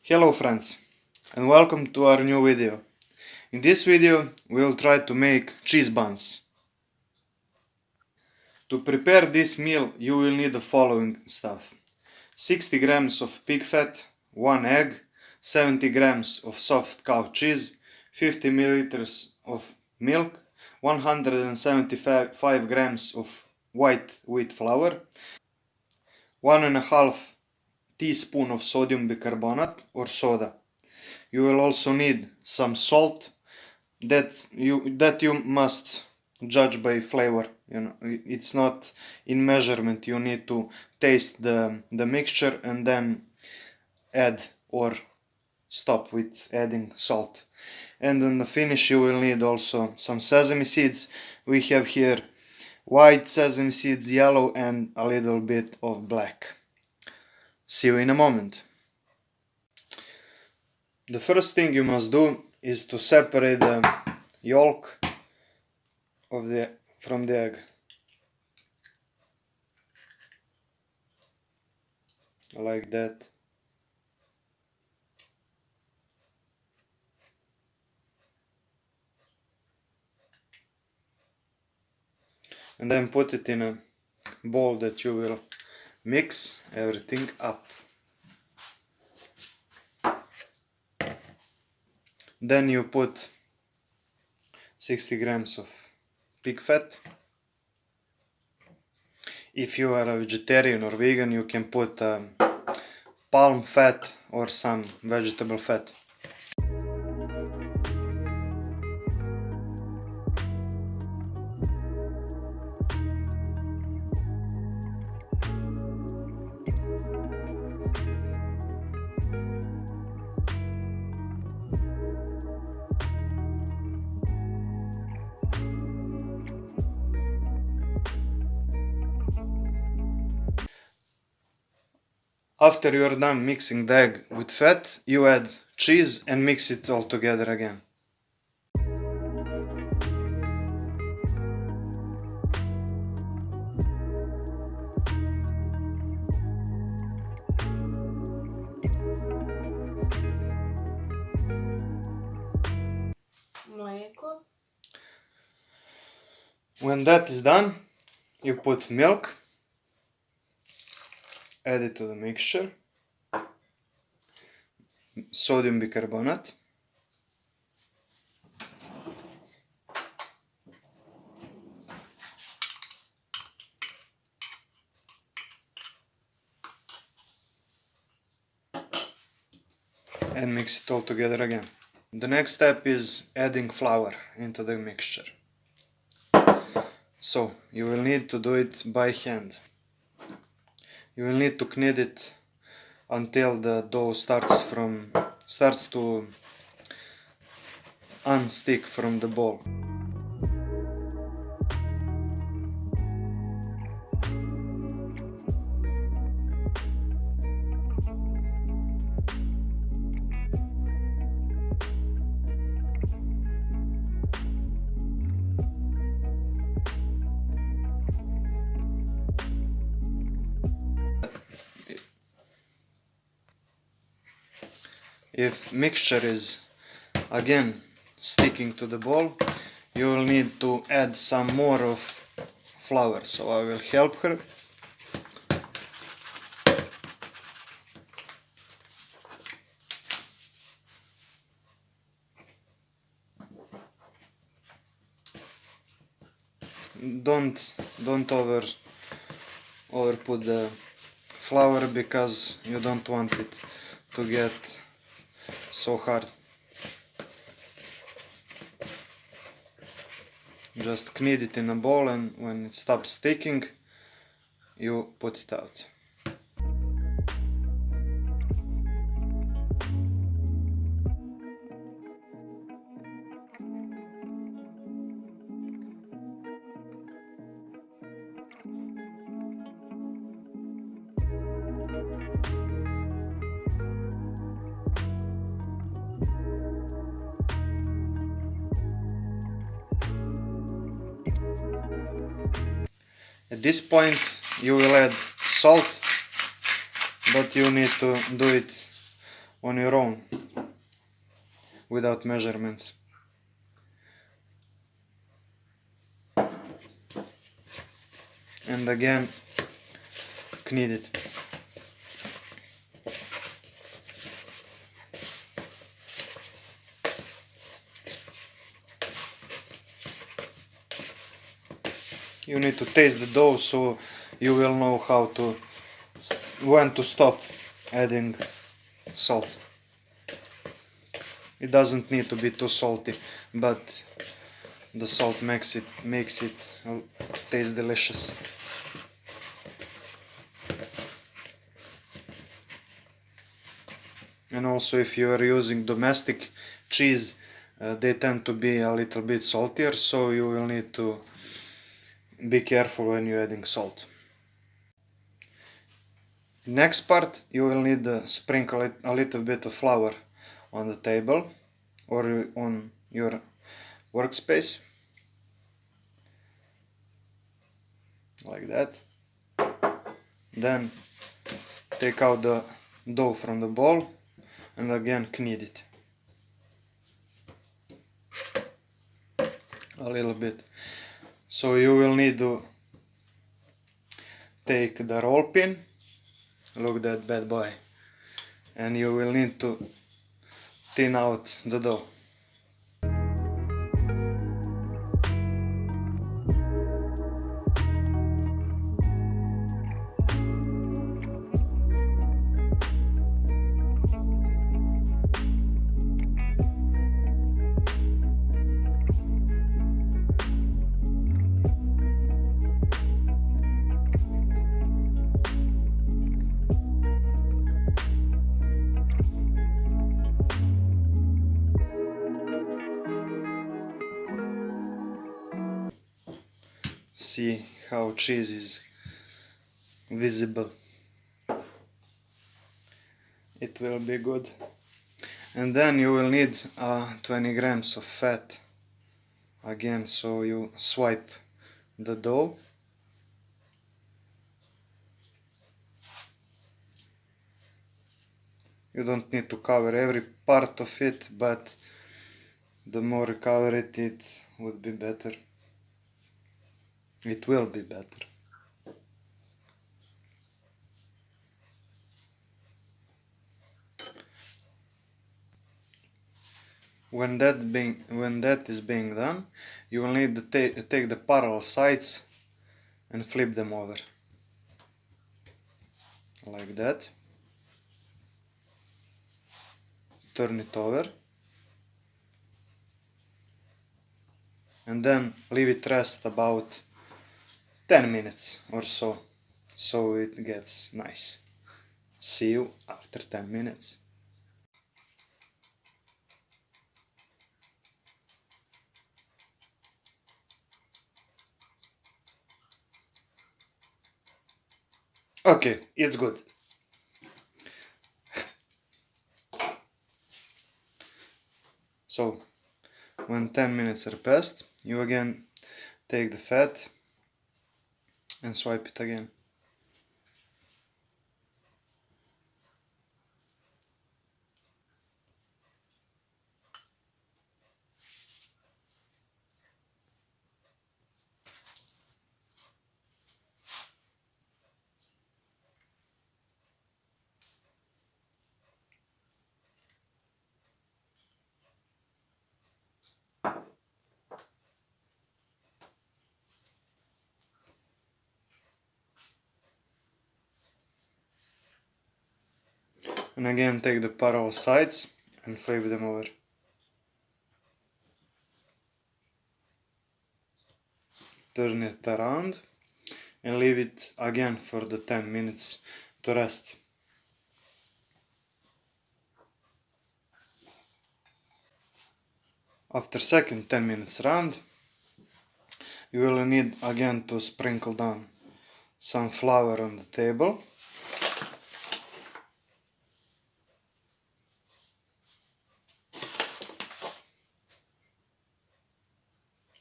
Hello friends, and welcome to our new video. In this video we will try to make cheese buns. To prepare this meal you will need the following stuff: 60 grams of pig fat, 1 egg, 70 grams of soft cow cheese, 50 milliliters of milk, 175 grams of white wheat flour, 1.5 teaspoon of sodium bicarbonate or soda. You will also need some salt that you must judge by flavor. It's not in measurement. You need to taste the mixture and then add or stop with adding salt. And in the finish you will need also some sesame seeds. We have here white sesame seeds, yellow, and a little bit of black. See you in a moment. The first thing you must do is to separate the yolk from the egg, like that. And then put it in a bowl that you will mix everything up. Then you put 60 grams of pig fat. If you are a vegetarian or vegan, you can put palm fat or some vegetable fat. After you are done mixing the egg with fat, you add cheese and mix it all together again. When that is done, you put milk, add it to the mixture, sodium bicarbonate, and mix it all together again. The next step is adding flour into the mixture. So you will need to do it by hand. You will need to knead it until the dough starts to unstick from the bowl. If mixture is again sticking to the bowl, you will need to add some more of flour, so I will help her. Don't over put the flour, because you don't want it to get so hard. Just knead it in a bowl, and when it stops sticking, you put it out. At this point you will add salt, but you need to do it on your own without measurements. And again, knead it. You need to taste the dough so you will know when to stop adding salt. It doesn't need to be too salty, but the salt makes it taste delicious. And also, if you are using domestic cheese, they tend to be a little bit saltier, so you will need to be careful when you're adding salt. Next part, you will need to sprinkle a little bit of flour on the table or on your workspace, like that. Then take out the dough from the bowl and again knead it a little bit. So you will need to take the roll pin, look at that bad boy, and you will need to thin out the dough. See how cheese is visible. It will be good. And then you will need 20 grams of fat again, so you swipe the dough. You don't need to cover every part of it, but the more you cover it, it would be better. It will be better. When that is being done, you will need to take the parallel sides and flip them over, like that. Turn it over, and then leave it rest about 10 minutes or so it gets nice. See you after 10 minutes. Okay, it's good. So, when 10 minutes are passed, you again take the fat and swipe it again. And again take the parallel sides and flip them over. Turn it around and leave it again for the 10 minutes to rest. After second 10 minutes round, you will need again to sprinkle down some flour on the table.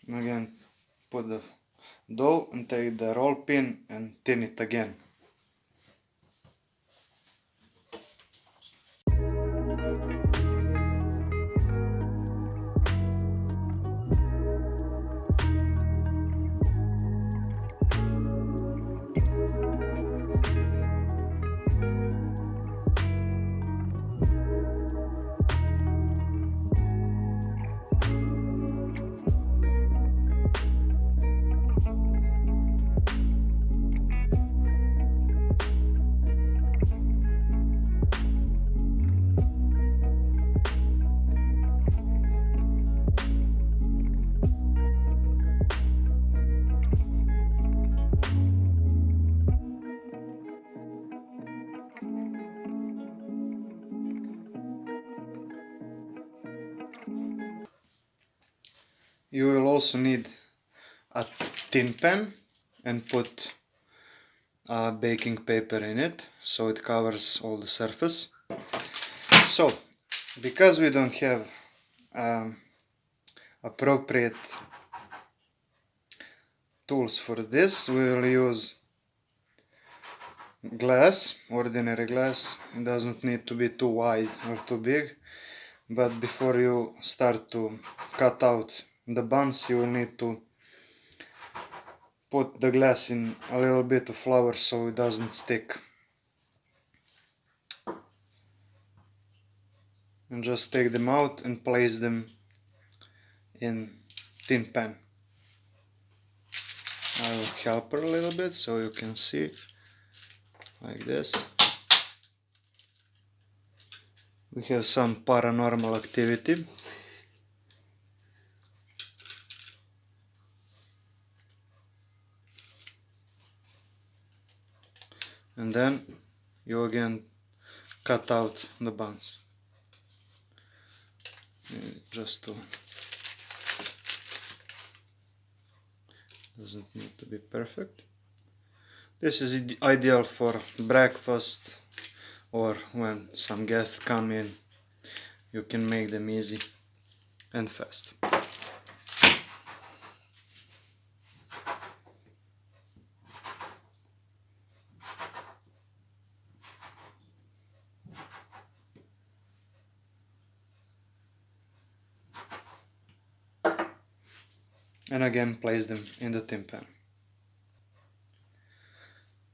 And again put the dough and take the roll pin and thin it again. you will also need a tin pan and put baking paper in it so it covers all the surface. So because we don't have appropriate tools for this, we will use glass, ordinary glass. It doesn't need to be too wide or too big, but before you start to cut out the buns, you will need to put the glass in a little bit of flour so it doesn't stick. And just take them out and place them in tin pan. I will help her a little bit so you can see, like this. We have some paranormal activity. And then you again cut out the buns. Just to, doesn't need to be perfect. This is ideal for breakfast or when some guests come in. You can make them easy and fast. And again place them in the tin pan.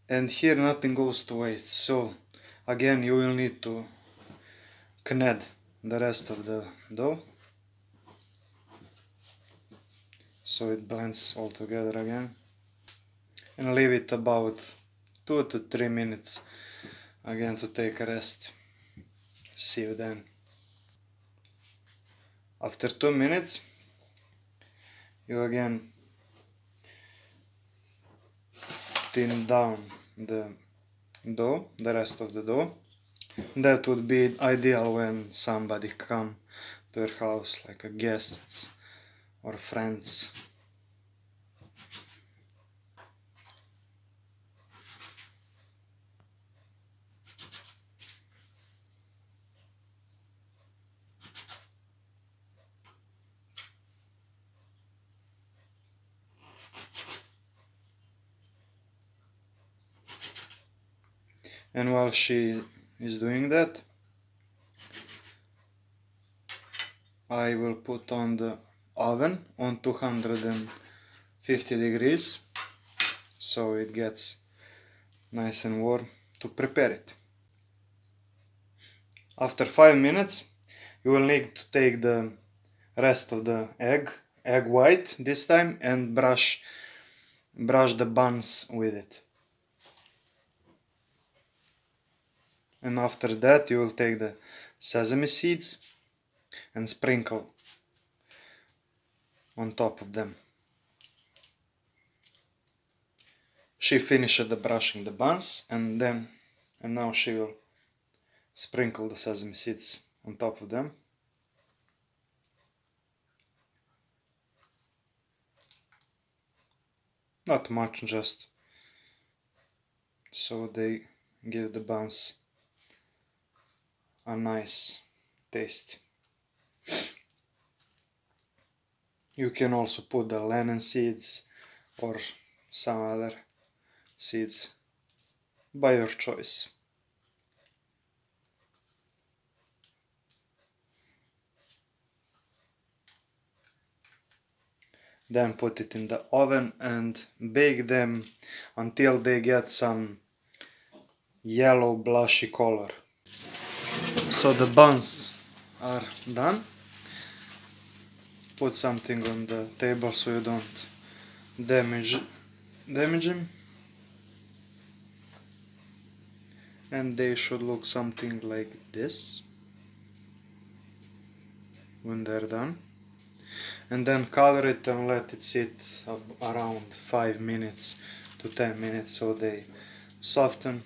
And here nothing goes to waste, so again you will need to knead the rest of the dough so it blends all together again, and leave it about 2 to 3 minutes again to take a rest. See you then. After 2 minutes you again thin down the dough, the rest of the dough. That would be ideal when somebody come to your house, like a guests or friends. And while she is doing that, I will put on the oven on 250 degrees so it gets nice and warm to prepare it. After 5 minutes you will need to take the rest of the egg white this time, and brush the buns with it. And after that you will take the sesame seeds and sprinkle on top of them. She finished the brushing the buns, and now she will sprinkle the sesame seeds on top of them. Not much, just so they give the buns a nice taste. You can also put the lemon seeds or some other seeds by your choice. Then put it in the oven and bake them until they get some yellow blushy color. So the buns are done. Put something on the table so you don't damage them. And they should look something like this when they're done. And then cover it and let it sit around 5 minutes to 10 minutes so they soften.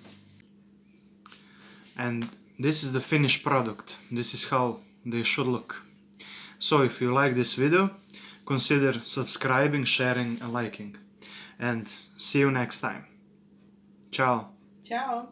And this is the finished product. This is how they should look. So if you like this video, consider subscribing, sharing, and liking. And see you next time. Ciao. Ciao.